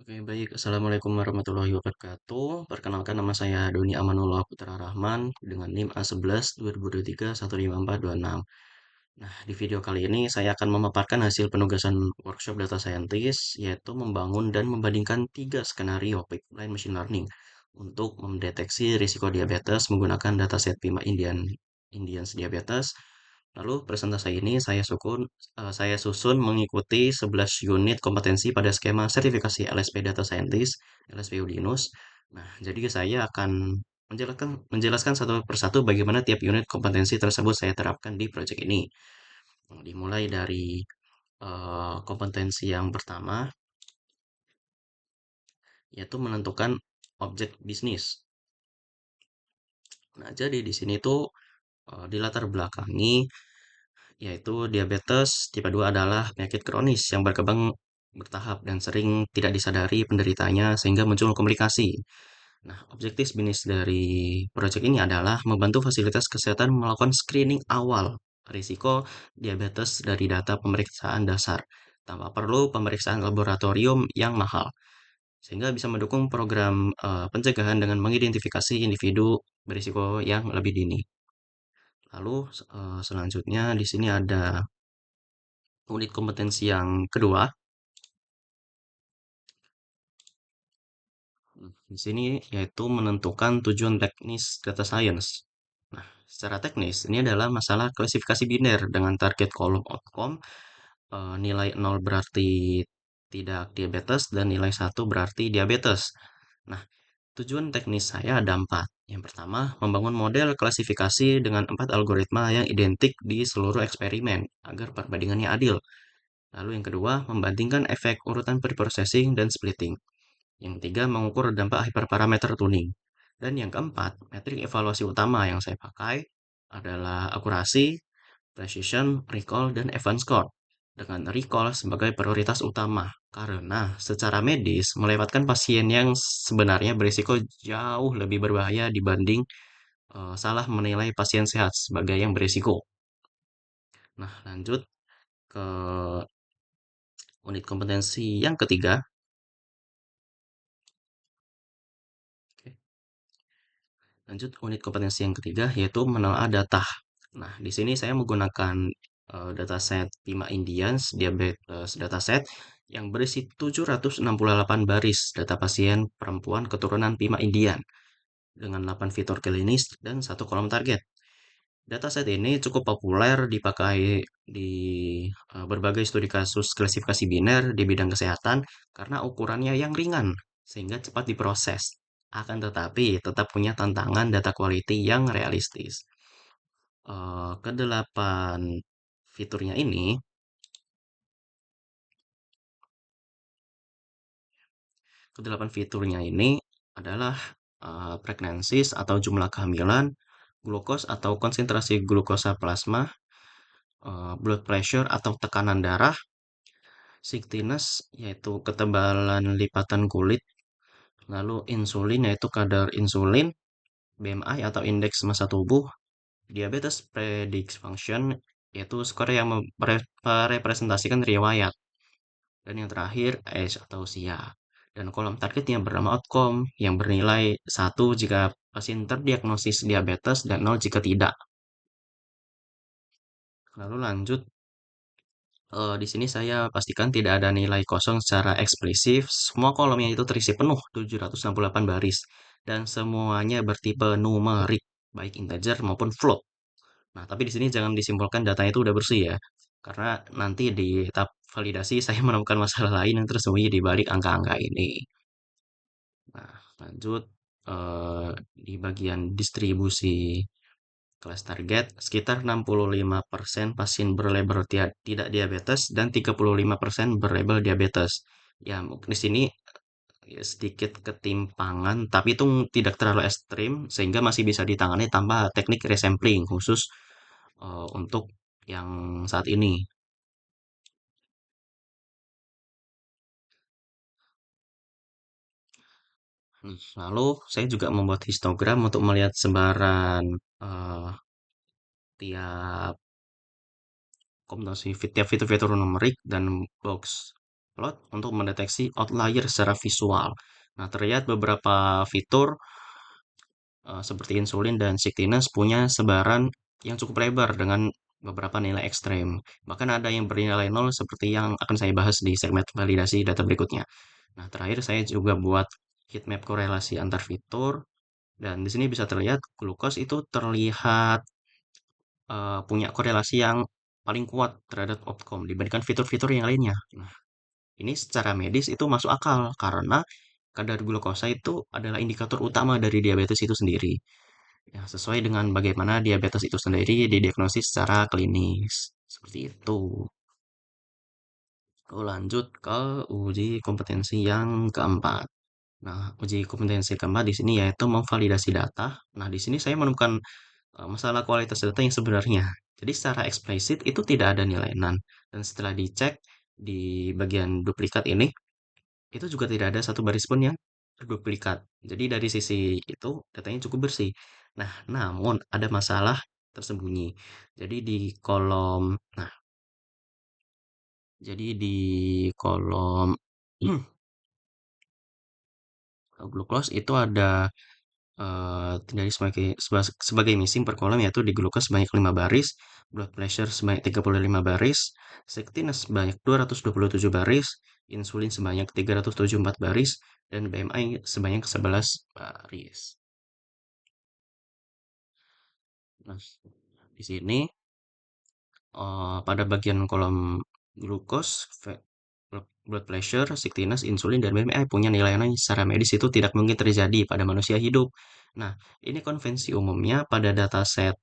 Oke, baik. Assalamualaikum warahmatullahi wabarakatuh. Perkenalkan nama saya Doni Amanullah Putra Rahman dengan NIM A11 2023 15426. Nah, di video kali ini saya akan memaparkan hasil penugasan workshop data scientist, yaitu membangun dan membandingkan tiga skenario pipeline machine learning untuk mendeteksi risiko diabetes menggunakan dataset PIMA Indians diabetes. Lalu presentasi ini saya susun mengikuti 11 unit kompetensi pada skema sertifikasi LSP Data Scientist, LSP Udinus. Nah, jadi saya akan menjelaskan satu persatu bagaimana tiap unit kompetensi tersebut saya terapkan di proyek ini. Dimulai dari kompetensi yang pertama, yaitu menentukan objek bisnis. Nah, jadi di sini tuh dilatar belakangi yaitu diabetes tipe 2 adalah penyakit kronis yang berkembang bertahap dan sering tidak disadari penderitanya sehingga muncul komplikasi. Nah, objektif bisnis dari proyek ini adalah membantu fasilitas kesehatan melakukan screening awal risiko diabetes dari data pemeriksaan dasar tanpa perlu pemeriksaan laboratorium yang mahal, sehingga bisa mendukung program pencegahan dengan mengidentifikasi individu berisiko yang lebih dini. Lalu selanjutnya di sini ada unit kompetensi yang kedua. Di sini yaitu menentukan tujuan teknis data science. Nah, secara teknis ini adalah masalah klasifikasi biner dengan target column outcome. Nilai 0 berarti tidak diabetes dan nilai 1 berarti diabetes. Nah, tujuan teknis saya ada empat. Yang pertama, membangun model klasifikasi dengan empat algoritma yang identik di seluruh eksperimen agar perbandingannya adil. Lalu yang kedua, membandingkan efek urutan preprocessing dan splitting. Yang ketiga, mengukur dampak hyperparameter tuning. Dan yang keempat, metrik evaluasi utama yang saya pakai adalah akurasi, precision, recall, dan event score. Dengan recall sebagai prioritas utama, karena secara medis melewatkan pasien yang sebenarnya berisiko jauh lebih berbahaya dibanding salah menilai pasien sehat sebagai yang berisiko. Nah, lanjut ke unit kompetensi yang ketiga. Oke. Lanjut unit kompetensi yang ketiga yaitu menelaah data. Nah, di sini saya menggunakan dataset PIMA Indians Diabetes Dataset yang berisi 768 baris data pasien perempuan keturunan PIMA Indian dengan 8 fitur klinis dan satu kolom target. Dataset ini cukup populer dipakai di berbagai studi kasus klasifikasi biner di bidang kesehatan karena ukurannya yang ringan sehingga cepat diproses. Akan tetapi tetap punya tantangan data quality yang realistis. Kedelapan fiturnya ini, kedelapan fiturnya ini adalah pregnancies atau jumlah kehamilan, glukos atau konsentrasi glukosa plasma, blood pressure atau tekanan darah, thickness yaitu ketebalan lipatan kulit, lalu insulin yaitu kadar insulin, BMI atau indeks massa tubuh, diabetes predict function yaitu skor yang merepresentasikan riwayat, dan yang terakhir age atau usia. Dan kolom target yang bernama outcome yang bernilai 1 jika pasien terdiagnosis diabetes dan 0 jika tidak. Lalu lanjut, di sini saya pastikan tidak ada nilai kosong secara eksplisif. Semua kolomnya itu terisi penuh 768 baris dan semuanya bertipe numerik, baik integer maupun float. Nah, tapi di sini jangan disimpulkan datanya itu udah bersih ya. Karena nanti di tahap validasi saya menemukan masalah lain yang tersembunyi di balik angka-angka ini. Nah, lanjut eh, di bagian distribusi kelas target, sekitar 65% pasien berlabel tidak diabetes dan 35% berlabel diabetes. Ya, mungkin di sini ya, sedikit ketimpangan, tapi itu tidak terlalu ekstrim sehingga masih bisa ditangani tanpa teknik resampling khusus untuk yang saat ini. Lalu saya juga membuat histogram untuk melihat sebaran eh, tiap kombinasi tiap fitur-fitur numerik dan box. plot untuk mendeteksi outlier secara visual. Nah, terlihat beberapa fitur seperti insulin dan siktinus punya sebaran yang cukup lebar dengan beberapa nilai ekstrem. Bahkan ada yang bernilai nol seperti yang akan saya bahas di segmen validasi data berikutnya. Nah, terakhir saya juga buat heatmap korelasi antar fitur dan di sini bisa terlihat glukos itu terlihat punya korelasi yang paling kuat terhadap outcome dibandingkan fitur-fitur yang lainnya. Nah, ini secara medis itu masuk akal karena kadar glukosa itu adalah indikator utama dari diabetes itu sendiri. Ya, sesuai dengan bagaimana diabetes itu sendiri didiagnosis secara klinis. Seperti itu. Lalu lanjut ke uji kompetensi yang keempat. Nah, uji kompetensi keempat di sini yaitu memvalidasi data. Nah, di sini saya menemukan masalah kualitas data yang sebenarnya. Jadi secara eksplisit itu tidak ada nilai NaN. Dan setelah dicek di bagian duplikat ini, itu juga tidak ada satu baris pun yang terduplikat. Jadi dari sisi itu datanya cukup bersih. Nah, namun ada masalah tersembunyi. Jadi di kolom, nah, jadi di kolom glucose itu ada dari sebagai missing per kolom yaitu di glucose sebanyak 5 baris, blood pressure sebanyak 35 baris, sektinus sebanyak 227 baris, insulin sebanyak 374 baris, dan BMI sebanyak 11 baris. Nah, di sini pada bagian kolom glukos, blood pressure, sektinus, insulin, dan BMI punya nilai-nilai secara medis itu tidak mungkin terjadi pada manusia hidup. Nah, ini konvensi umumnya pada dataset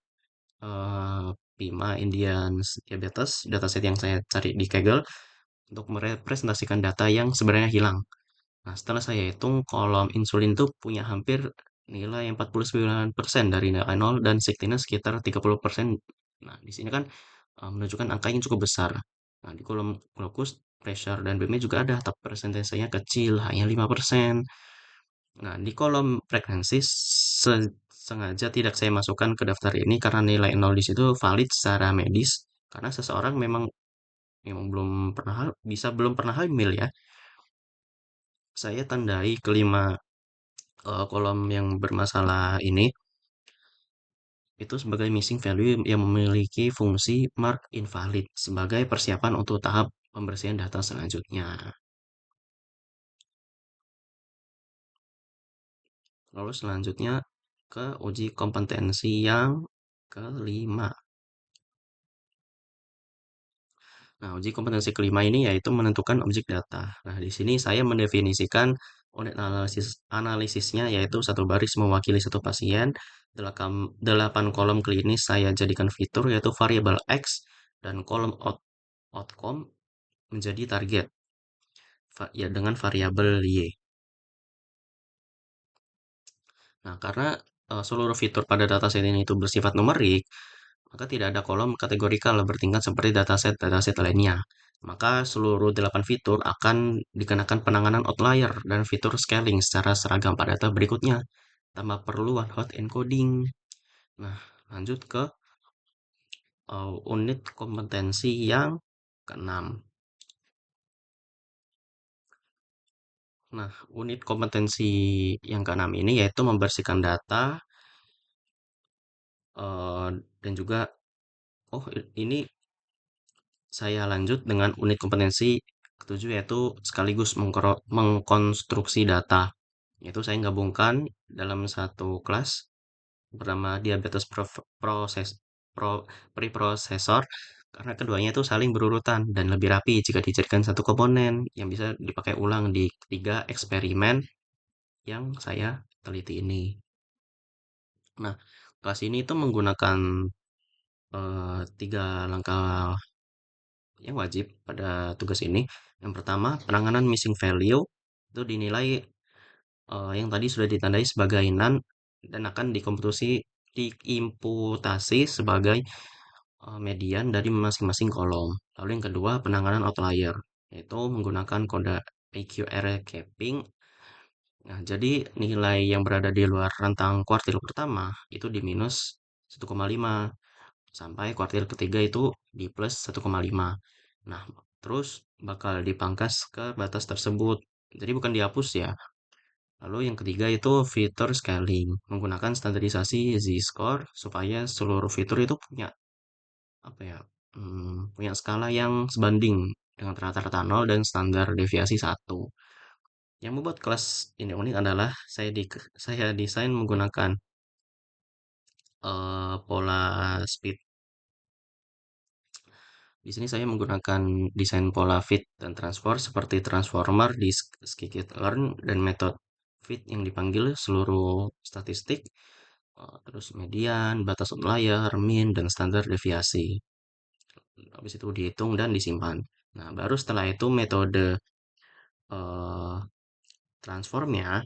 PIMA Indian Diabetes, dataset yang saya cari di Kaggle untuk merepresentasikan data yang sebenarnya hilang. Nah, setelah saya hitung, kolom insulin itu punya hampir nilai 49% dari nilai nol dan sektinus sekitar 30%. Nah, di sini kan menunjukkan angka yang cukup besar. Nah, di kolom glucose, pressure, dan BMI juga ada, tapi persentasenya kecil, hanya 5%. Nah, di kolom frekuensi sengaja tidak saya masukkan ke daftar ini karena nilai nol di situ valid secara medis. Karena seseorang memang memang belum pernah hamil ya. Saya tandai kelima kolom yang bermasalah ini itu sebagai missing value yang memiliki fungsi mark invalid sebagai persiapan untuk tahap pembersihan data selanjutnya. Lalu selanjutnya ke uji kompetensi yang kelima. Nah, uji kompetensi kelima ini yaitu menentukan objek data. Nah, di sini saya mendefinisikan unit analisisnya yaitu satu baris mewakili satu pasien, 8 kolom klinis saya jadikan fitur yaitu variabel X dan kolom outcome menjadi target ya dengan variabel Y. Nah, karena seluruh fitur pada dataset ini itu bersifat numerik, maka tidak ada kolom kategorikal bertingkat seperti dataset lainnya. Maka seluruh 8 fitur akan dikenakan penanganan outlier dan fitur scaling secara seragam pada data berikutnya, tanpa perlu one hot encoding. Nah, lanjut ke unit kompetensi yang keenam. Nah, unit kompetensi yang keenam ini yaitu membersihkan data eh, dan juga ini saya lanjut dengan unit kompetensi ketujuh yaitu sekaligus mengkonstruksi data. Yaitu saya gabungkan dalam satu kelas bernama diabetes proses preprocessor karena keduanya itu saling berurutan dan lebih rapi jika dijadikan satu komponen yang bisa dipakai ulang di tiga eksperimen yang saya teliti ini. Nah, kelas ini itu menggunakan tiga langkah yang wajib pada tugas ini. Yang pertama, penanganan missing value itu dinilai yang tadi sudah ditandai sebagai NaN dan akan diimputasi sebagai median dari masing-masing kolom. Lalu yang kedua, penanganan outlier, yaitu menggunakan kode AQR capping. Nah, jadi nilai yang berada di luar rentang kuartil pertama itu di minus 1,5 sampai kuartil ketiga itu di plus 1,5. Nah, terus bakal dipangkas ke batas tersebut. Jadi bukan dihapus ya. Lalu yang ketiga itu fitur scaling, menggunakan standarisasi z-score supaya seluruh fitur itu punya apa ya? Punya skala yang sebanding dengan rata-rata 0 dan standar deviasi 1. Yang membuat kelas ini unik adalah saya desain menggunakan pola speed. Di sini saya menggunakan desain pola fit dan transform seperti transformer di scikit-learn dan metode fit yang dipanggil seluruh statistik, terus median, batas outlier, mean, dan standar deviasi. Habis itu dihitung dan disimpan. Nah, baru setelah itu metode eh, transformnya,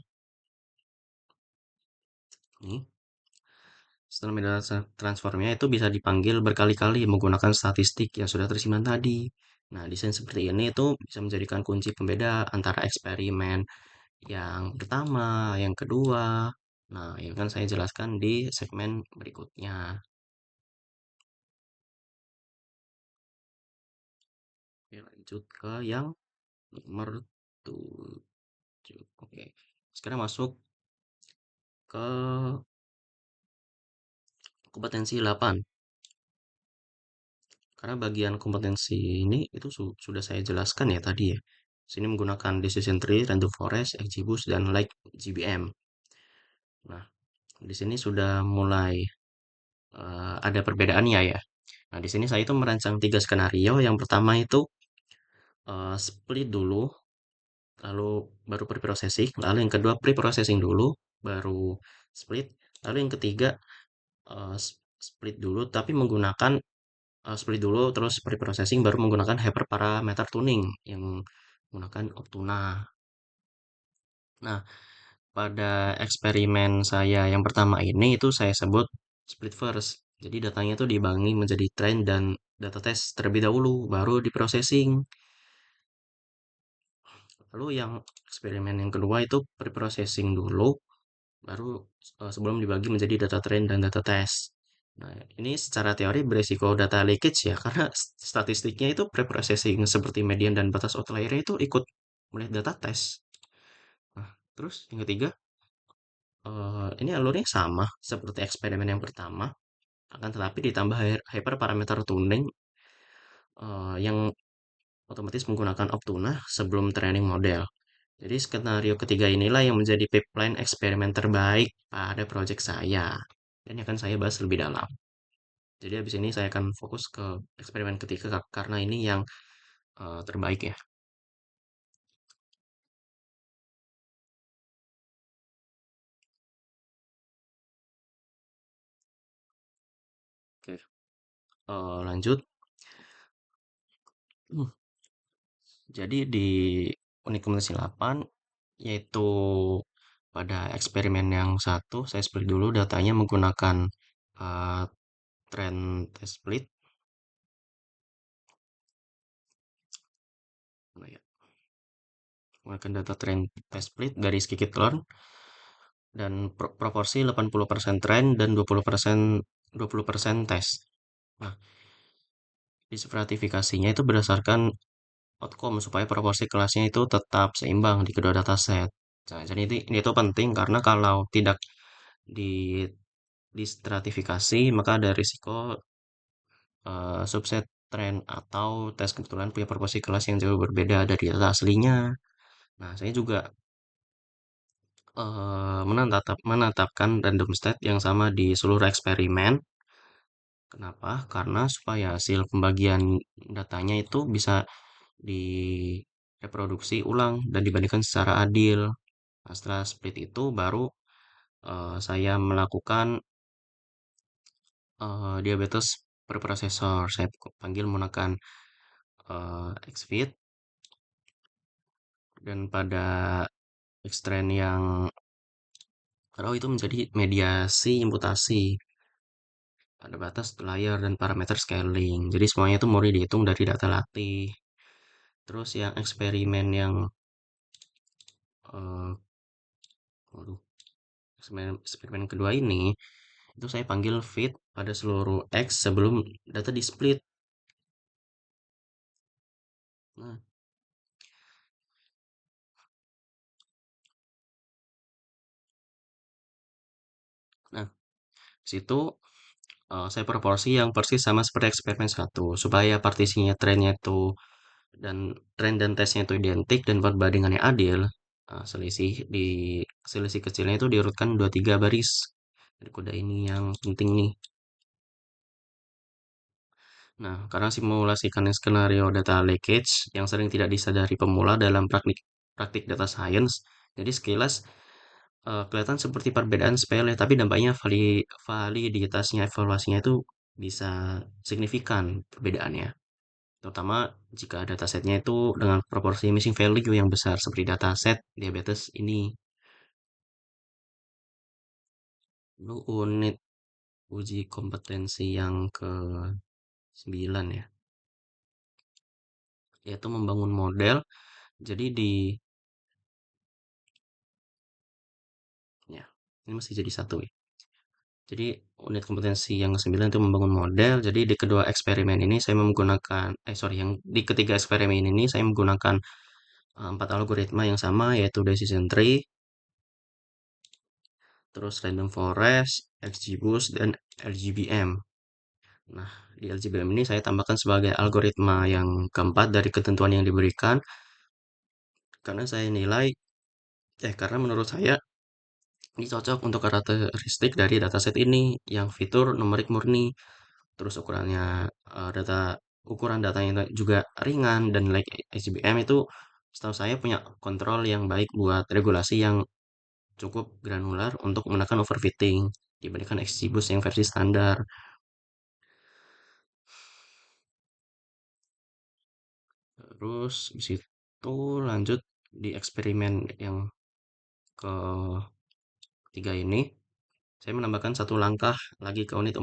nih, setelah metode transformnya itu bisa dipanggil berkali-kali menggunakan statistik yang sudah tersimpan tadi. Nah, desain seperti ini itu bisa menjadikan kunci pembeda antara eksperimen yang pertama, yang kedua. Nah, ini kan saya jelaskan di segmen berikutnya. Oke, lanjut ke yang nomor 7. Oke, sekarang masuk ke kompetensi 8. Karena bagian kompetensi ini itu sudah saya jelaskan ya tadi ya. Sini menggunakan decision tree, random forest, XGBoost, dan like GBM. Nah, di sini sudah mulai ada perbedaannya ya. Nah, di sini saya itu merancang tiga skenario. Yang pertama itu split dulu, lalu baru pre-processing. Lalu yang kedua pre-processing dulu, baru split. Lalu yang ketiga split dulu, tapi menggunakan split dulu, terus pre-processing, baru menggunakan hyperparameter tuning yang menggunakan Optuna. Nah, pada eksperimen saya yang pertama ini itu saya sebut split first. Jadi datanya itu dibagi menjadi train dan data test terlebih dahulu, baru di processing. Lalu yang eksperimen yang kedua itu pre-processing dulu, baru sebelum dibagi menjadi data train dan data test. Nah, ini secara teori beresiko data leakage ya, karena statistiknya itu pre-processing seperti median dan batas outlier itu ikut melihat data test. Nah, terus yang ketiga, ini alurnya sama seperti eksperimen yang pertama, akan tetapi ditambah hyperparameter tuning yang otomatis menggunakan Optuna sebelum training model. Jadi skenario ketiga inilah yang menjadi pipeline eksperimen terbaik pada proyek saya. Dan akan saya bahas lebih dalam. Jadi habis ini saya akan fokus ke eksperimen ketiga karena ini yang terbaik ya. Oke, lanjut. Hmm, Jadi di unit komunikasi 8 yaitu pada eksperimen yang satu saya split dulu datanya menggunakan uh, trend test split. Mana ya? Menggunakan data trend test split dari scikit-learn dan proporsi 80% trend dan 20% test. Nah, distratifikasinya itu berdasarkan outcome supaya proporsi kelasnya itu tetap seimbang di kedua dataset. Nah, jadi ini itu penting karena kalau tidak di distratifikasi maka ada risiko subset trend atau tes kebetulan punya proporsi kelas yang jauh berbeda dari data aslinya. Nah, saya juga menetapkan random state yang sama di seluruh eksperimen. Kenapa? Karena supaya hasil pembagian datanya itu bisa direproduksi ulang dan dibandingkan secara adil. Nah, setelah split itu baru saya melakukan diabetes preprocessor. Saya panggil menggunakan XFIT dan pada Xtrend yang raw itu menjadi mediasi imputasi pada batas layar dan parameter scaling. Jadi semuanya itu murni dihitung dari data latih. Terus yang eksperimen yang eh, waduh, eksperimen kedua ini itu saya panggil fit pada seluruh X sebelum data di split. Nah, nah, situ saya proporsi yang persis sama seperti eksperimen satu supaya partisinya trennya itu dan tren dan tesnya itu identik dan perbandingannya adil. Selisih kecilnya itu diurutkan 23 baris. Dari kuda ini yang penting nih. Nah, karena simulasikan skenario data leakage yang sering tidak disadari pemula dalam praktik praktik data science, jadi sekilas kelihatan seperti perbedaan sepele, tapi dampaknya validitasnya, evaluasinya itu bisa signifikan perbedaannya. Terutama jika datasetnya itu dengan proporsi missing value yang besar seperti dataset diabetes ini. Lalu unit uji kompetensi yang ke-9 ya, yaitu membangun model. Jadi ya, ini masih jadi satu ya. Jadi unit kompetensi yang ke-9 itu membangun model. Jadi di kedua eksperimen ini saya menggunakan, yang di ketiga eksperimen ini saya menggunakan empat algoritma yang sama yaitu decision tree, terus random forest, XGBoost, dan LGBM. Nah, di LGBM ini saya tambahkan sebagai algoritma yang keempat dari ketentuan yang diberikan karena saya nilai, karena menurut saya ini cocok untuk karakteristik dari dataset ini yang fitur numerik murni, terus ukuran datanya juga ringan dan like HBM itu setahu saya punya kontrol yang baik buat regulasi yang cukup granular untuk menekan overfitting dibandingkan XGBoost yang versi standar. Terus di situ lanjut di eksperimen yang ketiga ini, saya menambahkan satu langkah lagi ke unit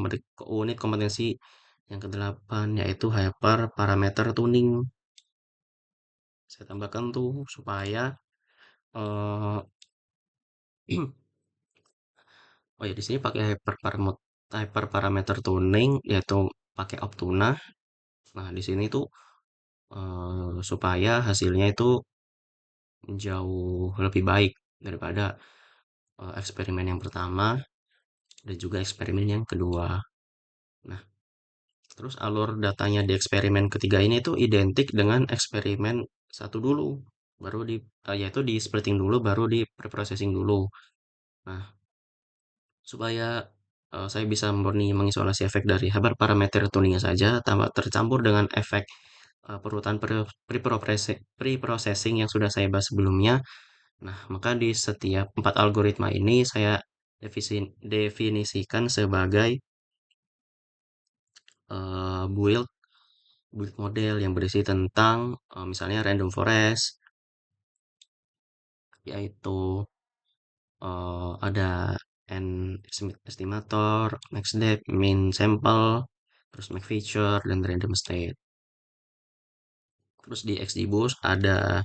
kompetensi yang kedelapan yaitu hyper parameter tuning. Saya tambahkan tuh supaya eh oh ya di sini pakai hyper parameter tuning yaitu pakai Optuna. Nah, di sini tuh supaya hasilnya itu jauh lebih baik daripada eksperimen yang pertama dan juga eksperimen yang kedua. Nah, terus alur datanya di eksperimen ketiga ini tuh identik dengan eksperimen satu dulu, yaitu di splitting dulu, baru di preprocessing dulu. Nah, supaya saya bisa murni mengisolasi efek dari parameter tuningnya saja, tanpa tercampur dengan efek perutan preprocessing yang sudah saya bahas sebelumnya. Nah, maka di setiap empat algoritma ini saya definisikan sebagai build build model yang berisi tentang misalnya random forest, yaitu ada n estimator, max depth, min sample, terus max feature, dan random state. Terus di XGBoost ada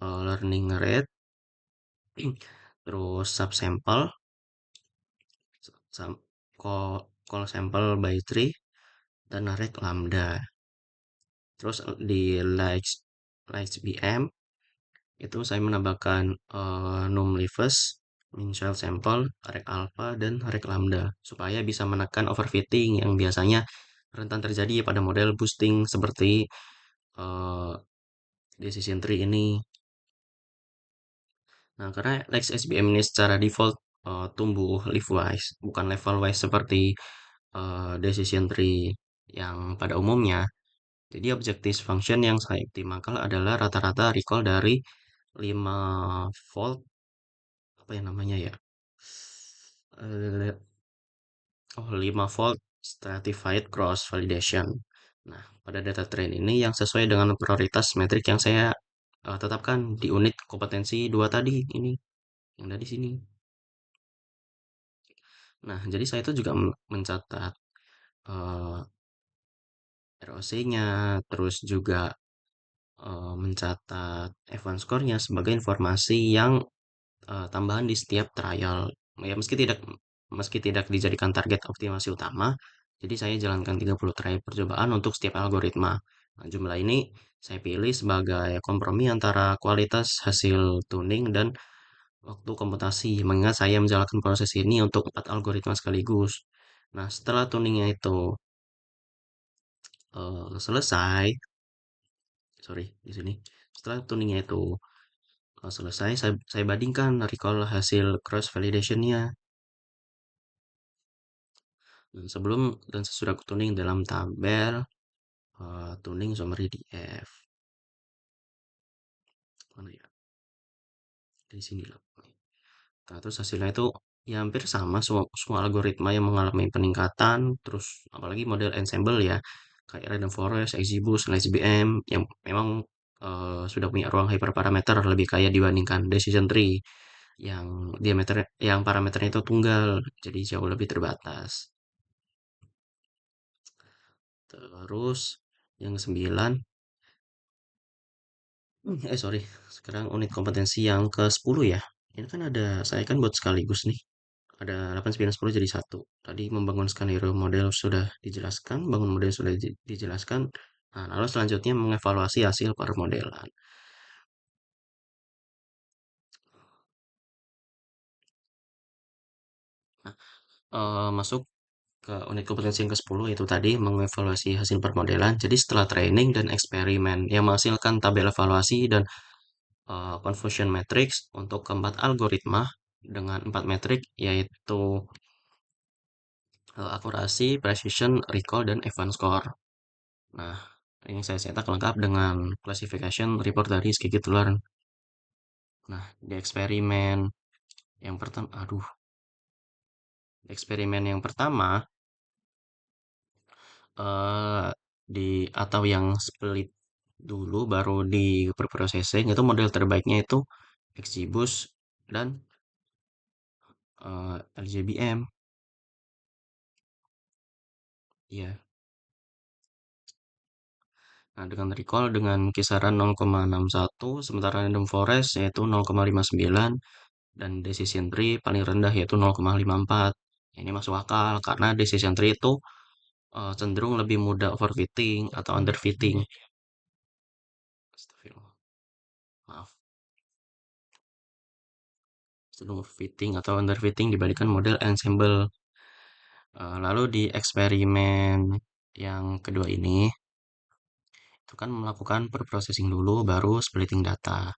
learning rate, terus subsample, sam- call sample by tree, dan rate lambda. Terus di Lights BM itu saya menambahkan numLeaves, min child sample, rect alpha, dan rect lambda supaya bisa menekan overfitting yang biasanya rentan terjadi pada model boosting seperti eh, decision tree ini. Nah, karena Lex SBM ini secara default tumbuh leafwise, bukan level-wise seperti decision tree yang pada umumnya. Jadi objective function yang saya optimalkan adalah rata-rata recall dari 5 volt, apa yang namanya ya? Eh, 5 volt stratified cross validation. Nah, pada data train ini yang sesuai dengan prioritas metrik yang saya tetapkan di unit kompetensi 2 tadi ini, yang ada di sini. Nah, jadi saya itu juga mencatat eh, ROC-nya, terus juga mencatat F1 score-nya sebagai informasi yang tambahan di setiap trial. Ya, meski tidak dijadikan target optimasi utama, jadi saya jalankan 30 trial percobaan untuk setiap algoritma. Nah, jumlah ini saya pilih sebagai kompromi antara kualitas hasil tuning dan waktu komputasi, mengingat saya menjalankan proses ini untuk 4 algoritma sekaligus. Nah, setelah tuningnya itu selesai, sorry, di sini. Setelah tuningnya itu selesai, saya bandingkan recall hasil cross validation-nya. Dan sebelum dan sesudah tuning dalam tabel tuning summary DF. Mana ya? Di sini lah. Nah, terus hasilnya itu ya hampir sama semua algoritma yang mengalami peningkatan, terus apalagi model ensemble ya, kayak Random Forest, XGBoost, LazyBM yang memang sudah punya ruang hyperparameter lebih kaya dibandingkan Decision Tree yang yang parameternya itu tunggal, jadi jauh lebih terbatas. Terus yang ke-9, sorry, sekarang unit kompetensi yang ke-10 ya. Ini kan ada, saya kan buat sekaligus nih. Ada 8, 9, 10 jadi satu. Tadi membangun skenario model sudah dijelaskan, bangun model sudah dijelaskan. Nah, lalu selanjutnya mengevaluasi hasil permodelan. Nah, masuk ke unit kompetensi yang ke-10 itu tadi mengevaluasi hasil permodelan. Jadi setelah training dan eksperimen yang menghasilkan tabel evaluasi dan confusion matrix untuk keempat algoritma dengan 4 metrik yaitu akurasi, precision, recall, dan event score. Nah, ini saya cetak lengkap dengan classification report dari Skikit-learn. Nah, di eksperimen yang pertama, eksperimen yang pertama eh di atau yang split dulu baru di preprocessing itu model terbaiknya itu XGBoost dan LJBM. Ya. Nah, dengan recall dengan kisaran 0,61 sementara random forest yaitu 0,59 dan decision tree paling rendah yaitu 0,54. Ini masuk akal karena decision tree itu cenderung lebih mudah overfitting atau underfitting. Astagfirullah. Maaf, cenderung overfitting atau underfitting dibandingkan model ensemble. Lalu di eksperimen yang kedua ini, itu kan melakukan preprocessing dulu, baru splitting data.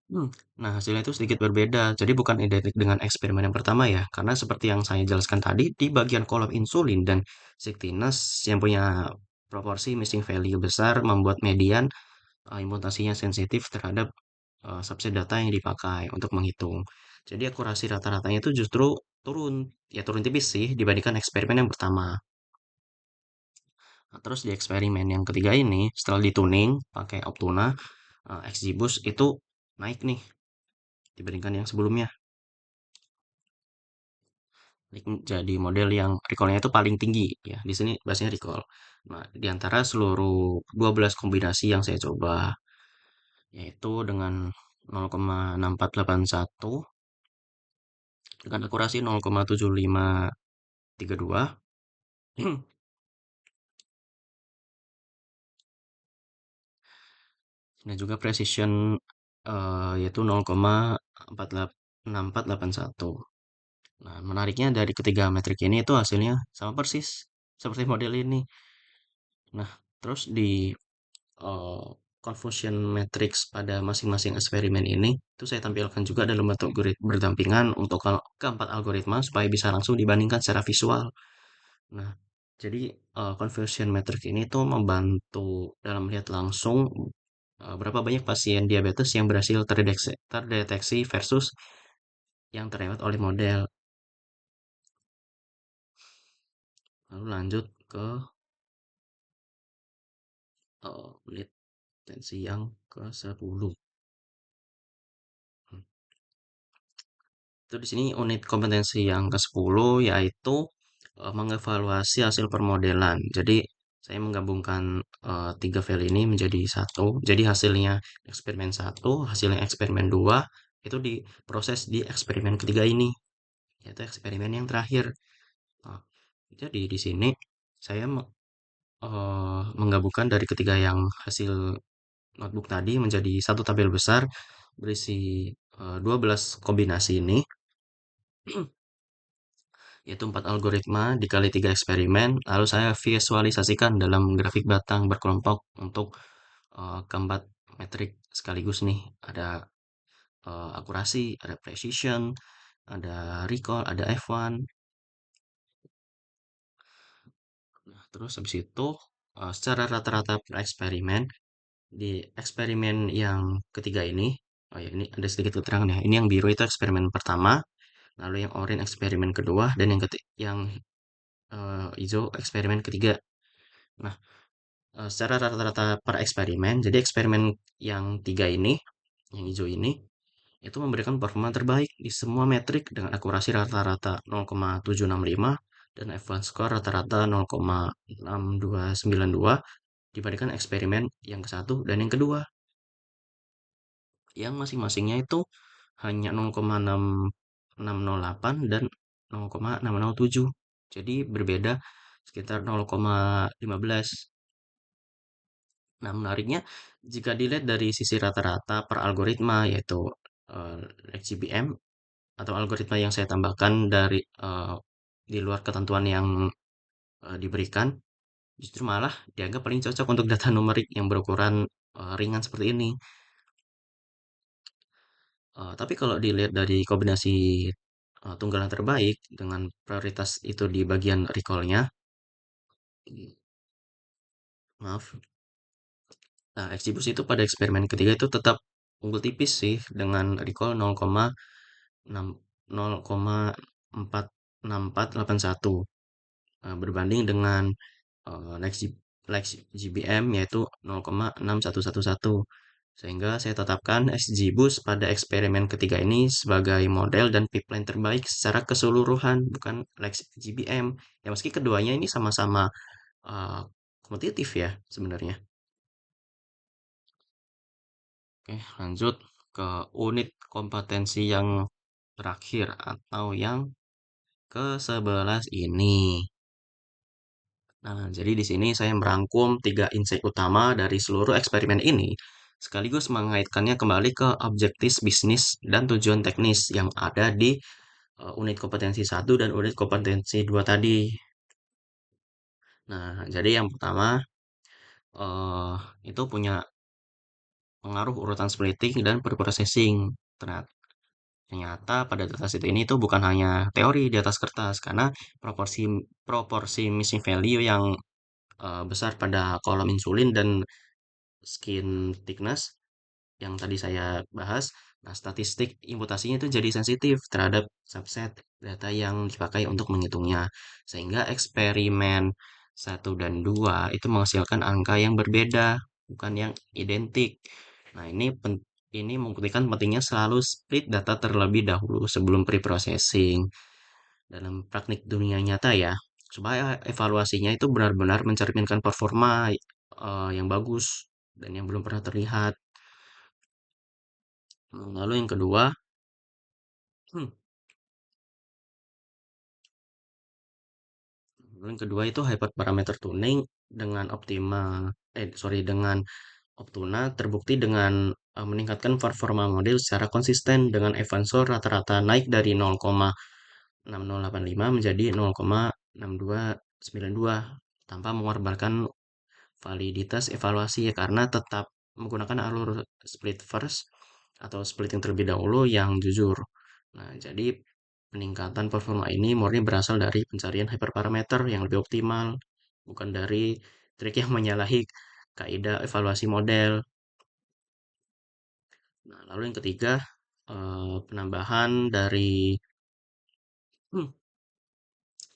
Nah, hasilnya itu sedikit berbeda. Jadi bukan identik dengan eksperimen yang pertama ya, karena seperti yang saya jelaskan tadi, di bagian kolom insulin dan siktinus yang punya proporsi missing value besar membuat median imputasinya sensitif terhadap subset data yang dipakai untuk menghitung. Jadi akurasi rata-ratanya itu justru turun, ya turun tipis sih dibandingkan eksperimen yang pertama. Nah, terus di eksperimen yang ketiga ini, setelah dituning pakai Optuna, XGBoost itu naik nih dibandingkan yang sebelumnya. Jadi model yang recall-nya itu paling tinggi ya. Di sini bahasanya recall. Nah, di antara seluruh 12 kombinasi yang saya coba yaitu dengan 0,6481 dengan akurasi 0,7532 dan juga precision yaitu 0,6481. Nah, menariknya dari ketiga metrik ini itu hasilnya sama persis seperti model ini. Nah, terus di eh, confusion matrix pada masing-masing eksperimen ini itu saya tampilkan juga dalam bentuk grid berdampingan untuk keempat algoritma supaya bisa langsung dibandingkan secara visual. Nah, jadi confusion matrix ini tuh membantu dalam melihat langsung berapa banyak pasien diabetes yang berhasil terdeteksi versus yang terlewat oleh model. Lalu lanjut ke unit tensi yang ke-10. Itu di sini unit kompetensi yang ke-10 yaitu mengevaluasi hasil permodelan. Jadi saya menggabungkan tiga file ini menjadi satu. Jadi hasilnya eksperimen satu, hasilnya eksperimen 2 itu diproses di eksperimen ketiga ini, yaitu eksperimen yang terakhir. Nah, jadi di sini saya menggabungkan dari ketiga yang hasil notebook tadi menjadi satu tabel besar berisi 12 kombinasi ini, yaitu 4 algoritma dikali 3 eksperimen, lalu saya visualisasikan dalam grafik batang berkelompok untuk keempat metrik sekaligus nih. Ada akurasi, ada precision, ada recall, ada F1. Nah, terus habis itu secara rata-rata per eksperimen di eksperimen yang ketiga ini, oh ya ini ada sedikit keterangan ya. Ini yang biru itu eksperimen pertama, lalu yang oranye eksperimen kedua, dan yang hijau eksperimen ketiga. Nah, secara rata-rata per eksperimen, jadi eksperimen yang tiga ini, yang hijau ini, itu memberikan performa terbaik di semua metrik dengan akurasi rata-rata 0,765 dan F1 score rata-rata 0,6292 dibandingkan eksperimen yang ke satu dan yang kedua, yang masing-masingnya itu hanya 0,6608 dan 0,607. Jadi berbeda sekitar 0,15. Nah, menariknya jika dilihat dari sisi rata-rata per algoritma yaitu eh, XGBM atau algoritma yang saya tambahkan dari di luar ketentuan yang diberikan, justru malah dianggap paling cocok untuk data numerik yang berukuran ringan seperti ini. Tapi kalau dilihat dari kombinasi tunggalan terbaik dengan prioritas itu di bagian recall-nya, maaf, nah Exibus itu pada eksperimen ketiga itu tetap unggul tipis sih dengan recall 0,46481 berbanding dengan Lex, Lex GBM yaitu 0,6111. Sehingga saya tetapkan XGBoost pada eksperimen ketiga ini sebagai model dan pipeline terbaik secara keseluruhan, bukan Lex GBM. Ya meski keduanya ini sama-sama uh, kompetitif ya sebenarnya. Oke, lanjut ke unit kompetensi yang terakhir atau yang ke-11 ini. Nah, jadi di sini saya merangkum tiga insight utama dari seluruh eksperimen ini, sekaligus mengaitkannya kembali ke objektif bisnis dan tujuan teknis yang ada di unit kompetensi satu dan unit kompetensi 2 tadi. Nah, jadi yang pertama eh itu punya pengaruh urutan splitting dan preprocessing. Ternyata Ternyata pada dataset ini tuh bukan hanya teori di atas kertas, karena proporsi proporsi missing value yang besar pada kolom insulin dan skin thickness yang tadi saya bahas. Nah, statistik imputasinya itu jadi sensitif terhadap subset data yang dipakai untuk menghitungnya. Sehingga eksperimen satu dan 2 itu menghasilkan angka yang berbeda, bukan yang identik. Nah, ini membuktikan pentingnya selalu split data terlebih dahulu sebelum pre-processing dalam praktik dunia nyata ya, supaya evaluasinya itu benar-benar mencerminkan performa yang bagus dan yang belum pernah terlihat. Lalu yang kedua, hmm, lalu yang kedua itu hyperparameter tuning dengan dengan Optuna terbukti dengan meningkatkan performa model secara konsisten dengan Evansor rata-rata naik dari 0,6085 menjadi 0,6292 tanpa mengorbankan validitas evaluasi ya, karena tetap menggunakan alur split first atau splitting terlebih dahulu yang jujur. Nah, jadi peningkatan performa ini murni berasal dari pencarian hyperparameter yang lebih optimal, bukan dari trik yang menyalahi kaidah evaluasi model. Nah, lalu yang ketiga, penambahan dari hmm,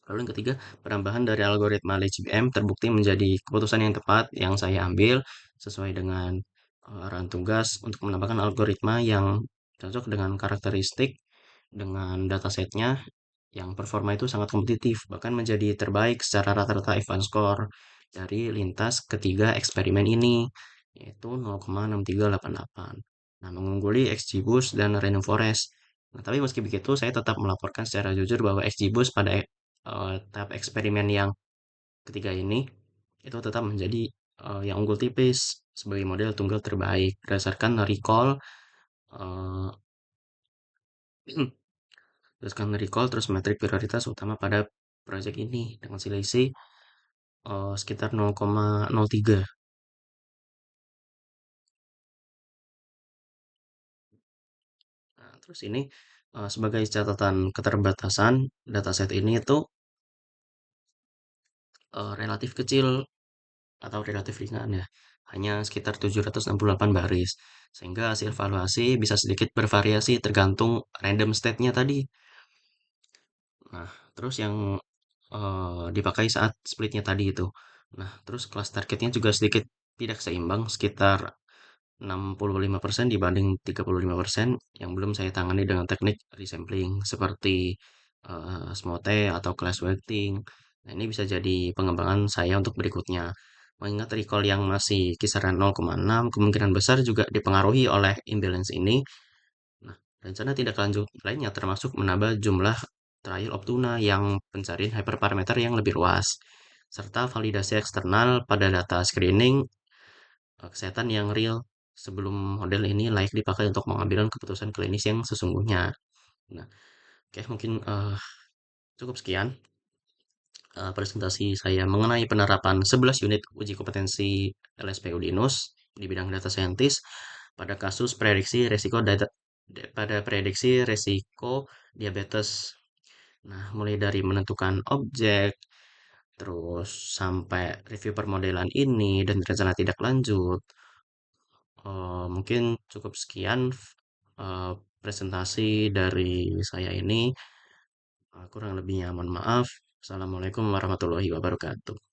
lalu yang ketiga, penambahan dari algoritma LHBM terbukti menjadi keputusan yang tepat yang saya ambil sesuai dengan arahan tugas untuk menambahkan algoritma yang cocok dengan karakteristik dengan datasetnya yang performa itu sangat kompetitif, bahkan menjadi terbaik secara rata-rata Evans score dari lintas ketiga eksperimen ini, yaitu 0,6388. Nah, mengungguli XGBoost dan Random Forest. Nah, tapi meski begitu, saya tetap melaporkan secara jujur bahwa XGBoost pada tahap eksperimen yang ketiga ini itu tetap menjadi yang unggul tipis sebagai model tunggal terbaik berdasarkan recall eh, berdasarkan recall terus metrik prioritas utama pada proyek ini dengan selisih sekitar 0,03. Nah, terus ini sebagai catatan keterbatasan dataset ini itu relatif kecil atau relatif ringan ya, hanya sekitar 768 baris. Sehingga hasil evaluasi bisa sedikit bervariasi tergantung random state-nya tadi. Nah, terus yang dipakai saat splitnya tadi itu. Nah, terus kelas targetnya juga sedikit tidak seimbang, sekitar 65% dibanding 35% yang belum saya tangani dengan teknik resampling seperti smote atau class weighting. Nah, ini bisa jadi pengembangan saya untuk berikutnya. Mengingat recall yang masih kisaran 0,6, kemungkinan besar juga dipengaruhi oleh imbalance ini. Nah, rencana tindak lanjut lainnya termasuk menambah jumlah trial of tuna yang pencarian hyperparameter yang lebih luas, serta validasi eksternal pada data screening kesehatan yang real sebelum model ini layak dipakai untuk mengambil keputusan klinis yang sesungguhnya. Nah, oke mungkin cukup sekian presentasi saya mengenai penerapan 11 unit uji kompetensi LSPU Dinus di bidang data scientist pada kasus prediksi resiko diabetes. Nah, mulai dari menentukan objek, terus sampai review permodelan ini dan rencana tidak lanjut. Mungkin cukup sekian eh, presentasi dari saya ini. Kurang lebihnya mohon maaf. Assalamualaikum warahmatullahi wabarakatuh.